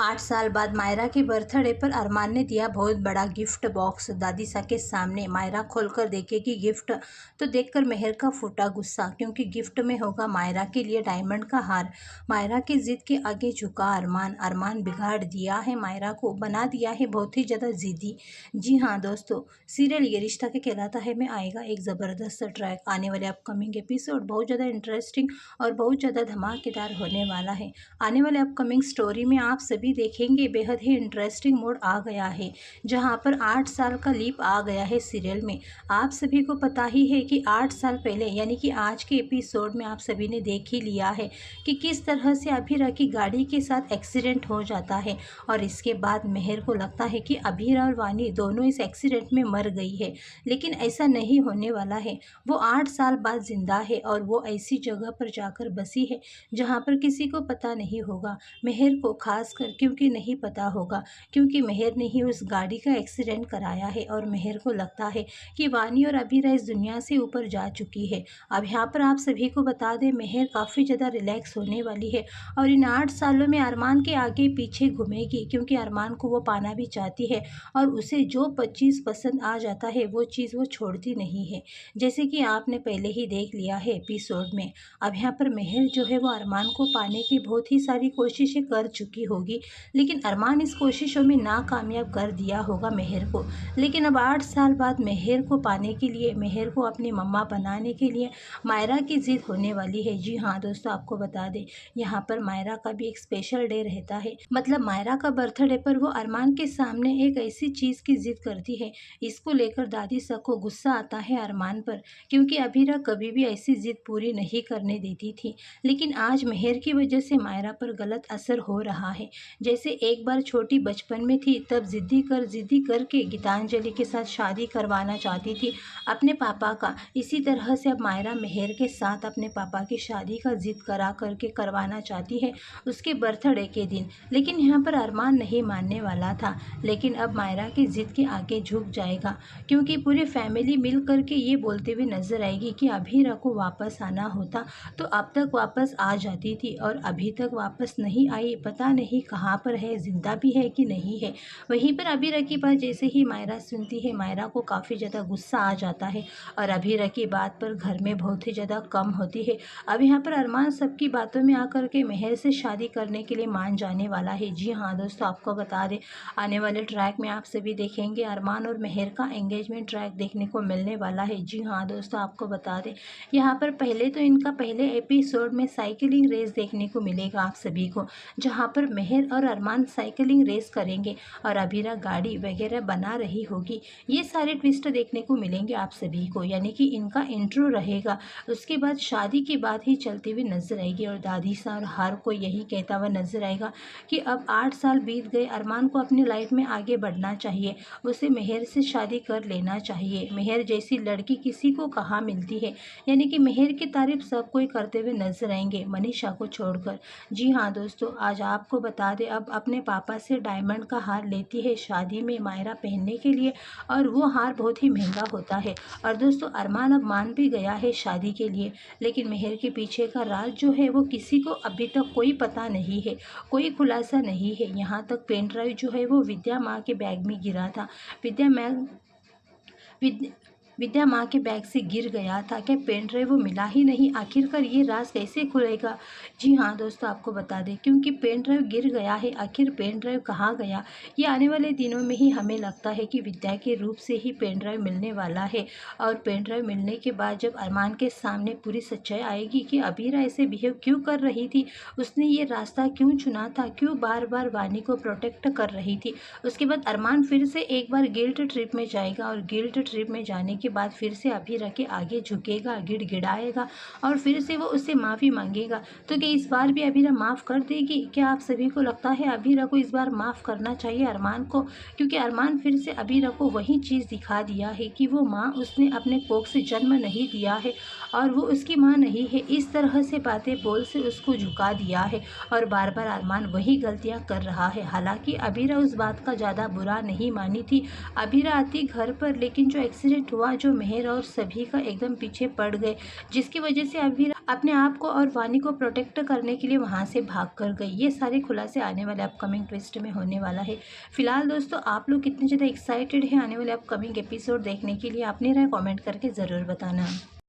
8 साल बाद मायरा के बर्थडे पर अरमान ने दिया बहुत बड़ा गिफ्ट बॉक्स। दादीसा के सामने मायरा खोलकर देखेगी गिफ्ट तो देखकर मेहर का फूटा गुस्सा, क्योंकि गिफ्ट में होगा मायरा के लिए डायमंड का हार। मायरा की जिद के आगे झुका अरमान। अरमान बिगाड़ दिया है मायरा को, बना दिया है बहुत ही ज़्यादा जिद्दी। जी हाँ दोस्तों, सीरियल ये रिश्ता क्या कहलाता है में आएगा एक ज़बरदस्त ट्रैक। आने वाले अपकमिंग एपिसोड बहुत ज़्यादा इंटरेस्टिंग और बहुत ज़्यादा धमाकेदार होने वाला है। आने वाले अपकमिंग स्टोरी में आप सभी देखेंगे बेहद ही इंटरेस्टिंग मोड आ गया है, जहां पर 8 साल का लीप आ गया है सीरियल में। आप सभी को पता ही है कि 8 साल पहले यानी कि आज के एपिसोड में आप सभी ने देख ही लिया है कि किस तरह से अभीरा की गाड़ी के साथ एक्सीडेंट हो जाता है, और इसके बाद मेहर को लगता है कि अभीरा और वानी दोनों इस एक्सीडेंट में मर गई है। लेकिन ऐसा नहीं होने वाला है। वो 8 साल बाद जिंदा है और वो ऐसी जगह पर जाकर बसी है जहाँ पर किसी को पता नहीं होगा। मेहर को खास कर क्योंकि नहीं पता होगा, क्योंकि मेहर ने ही उस गाड़ी का एक्सीडेंट कराया है और मेहर को लगता है कि वानी और अभीरा इस दुनिया से ऊपर जा चुकी है। अब यहाँ पर आप सभी को बता दें, मेहर काफ़ी ज़्यादा रिलैक्स होने वाली है और इन 8 सालों में अरमान के आगे पीछे घूमेगी, क्योंकि अरमान को वो पाना भी चाहती है और उसे जो 25 पसंद आ जाता है वो चीज़ वो छोड़ती नहीं है, जैसे कि आपने पहले ही देख लिया है एपिसोड में। अब यहाँ पर मेहर जो है वो अरमान को पाने की बहुत ही सारी कोशिशें कर चुकी होगी, लेकिन अरमान इस कोशिशों में नाकामयाब कर दिया होगा मेहर को। लेकिन अब 8 साल बाद मेहर को पाने के लिए, मेहर को अपनी मम्मा बनाने के लिए मायरा की जिद होने वाली है। जी हाँ दोस्तों, आपको बता दें यहाँ पर मायरा का भी एक स्पेशल डे रहता है। मतलब मायरा का बर्थडे पर वो अरमान के सामने एक ऐसी चीज़ की जिद करती है, इसको लेकर दादी सा को गुस्सा आता है अरमान पर, क्योंकि अभीरा कभी भी ऐसी जिद पूरी नहीं करने देती थी। लेकिन आज मेहर की वजह से मायरा पर गलत असर हो रहा है। जैसे एक बार छोटी बचपन में थी, तब जिद्दी करके गीतांजलि के साथ शादी करवाना चाहती थी अपने पापा का, इसी तरह से अब मायरा मेहर के साथ अपने पापा की शादी का जिद करा करके करवाना चाहती है उसके बर्थडे के दिन। लेकिन यहाँ पर अरमान नहीं मानने वाला था, लेकिन अब मायरा की जिद के आगे झुक जाएगा, क्योंकि पूरी फैमिली मिल करके ये बोलते हुए नजर आएगी कि अभीरा को वापस आना होता तो अब तक वापस आ जाती थी, और अभी तक वापस नहीं आई। पता नहीं कहाँ पर है, जिंदा भी है कि नहीं है। वहीं पर अभीरा की बात जैसे ही मायरा सुनती है, मायरा को काफ़ी ज़्यादा गुस्सा आ जाता है और अभीरा की बात पर घर में बहुत ही ज़्यादा कम होती है। अब यहाँ पर अरमान सबकी बातों में आकर के मेहर से शादी करने के लिए मान जाने वाला है। जी हाँ दोस्तों, आपको बता दें आने वाले ट्रैक में आप सभी देखेंगे अरमान और मेहर का एंगेजमेंट ट्रैक देखने को मिलने वाला है। जी हाँ दोस्तों, आपको बता दें यहाँ पर पहले तो इनका पहले एपिसोड में साइकिलिंग रेस देखने को मिलेगा आप सभी को, जहाँ पर मेहर और अरमान साइकिलिंग रेस करेंगे और अभीरा गाड़ी वगैरह बना रही होगी। ये सारे ट्विस्ट देखने को मिलेंगे आप सभी को, यानी कि इनका इंट्रो रहेगा, उसके बाद शादी की बात ही चलती हुई नजर आएगी और दादी सा और हर कोई यही कहता हुआ नजर आएगा कि अब 8 साल बीत गए, अरमान को अपनी लाइफ में आगे बढ़ना चाहिए, उसे मेहर से शादी कर लेना चाहिए। मेहर जैसी लड़की किसी को कहाँ मिलती है, यानी कि मेहर की तारीफ सब कोई करते हुए नजर आएंगे मनीषा को छोड़कर। जी हाँ दोस्तों, आज आपको बता दें अब अपने पापा से डायमंड का हार लेती है शादी में मायरा पहनने के लिए, और वो हार बहुत ही महंगा होता है। और दोस्तों अरमान अब मान भी गया है शादी के लिए, लेकिन मेहर के पीछे का राज जो है वो किसी को अभी तक कोई पता नहीं है, कोई खुलासा नहीं है। यहाँ तक पेन ड्राइव जो है वो विद्या माँ के बैग में गिरा था, विद्या माँ के बैग से गिर गया था। क्या पेन ड्राइव वो मिला ही नहीं? आखिरकार ये राज कैसे खुलेगा? जी हाँ दोस्तों, आपको बता दें क्योंकि पेन ड्राइव गिर गया है, आखिर पेन ड्राइव कहाँ गया, ये आने वाले दिनों में ही हमें लगता है कि विद्या के रूप से ही पेन ड्राइव मिलने वाला है। और पेन ड्राइव मिलने के बाद जब अरमान के सामने पूरी सच्चाई आएगी कि अभीरा ऐसे बिहेव क्यों कर रही थी, उसने ये रास्ता क्यों चुना था, क्यों बार बार वानी को प्रोटेक्ट कर रही थी, उसके बाद अरमान फिर से एक बार गिल्ट ट्रिप में जाएगा और गिल्ट ट्रिप में जाने के बाद फिर से अभीरा के आगे झुकेगा, गिड़गिड़ाएगा और फिर से वो उससे माफ़ी मांगेगा। तो क्या इस बार भी अभीरा माफ़ कर देगी? क्या आप सभी को लगता है अभीरा को इस बार माफ़ करना चाहिए अरमान को? क्योंकि अरमान फिर से अभीरा को वही चीज़ दिखा दिया है कि वो माँ उसने अपने कोख से जन्म नहीं दिया है और वो उसकी माँ नहीं है। इस तरह से बातें बोल से उसको झुका दिया है और बार बार अरमान वही गलतियाँ कर रहा है। हालांकि अभीरा उस बात का ज़्यादा बुरा नहीं मानी थी। अभीरा आती घर पर, लेकिन जो एक्सीडेंट हुआ जो मेहर और सभी का एकदम पीछे पड़ गए, जिसकी वजह से अभी अपने आप को और वानी को प्रोटेक्ट करने के लिए वहाँ से भाग कर गई। ये सारे खुलासे आने वाले अपकमिंग ट्विस्ट में होने वाला है। फिलहाल दोस्तों आप लोग कितने ज़्यादा एक्साइटेड हैं आने वाले अपकमिंग एपिसोड देखने के लिए? अपनी राय कमेंट करके ज़रूर बताना।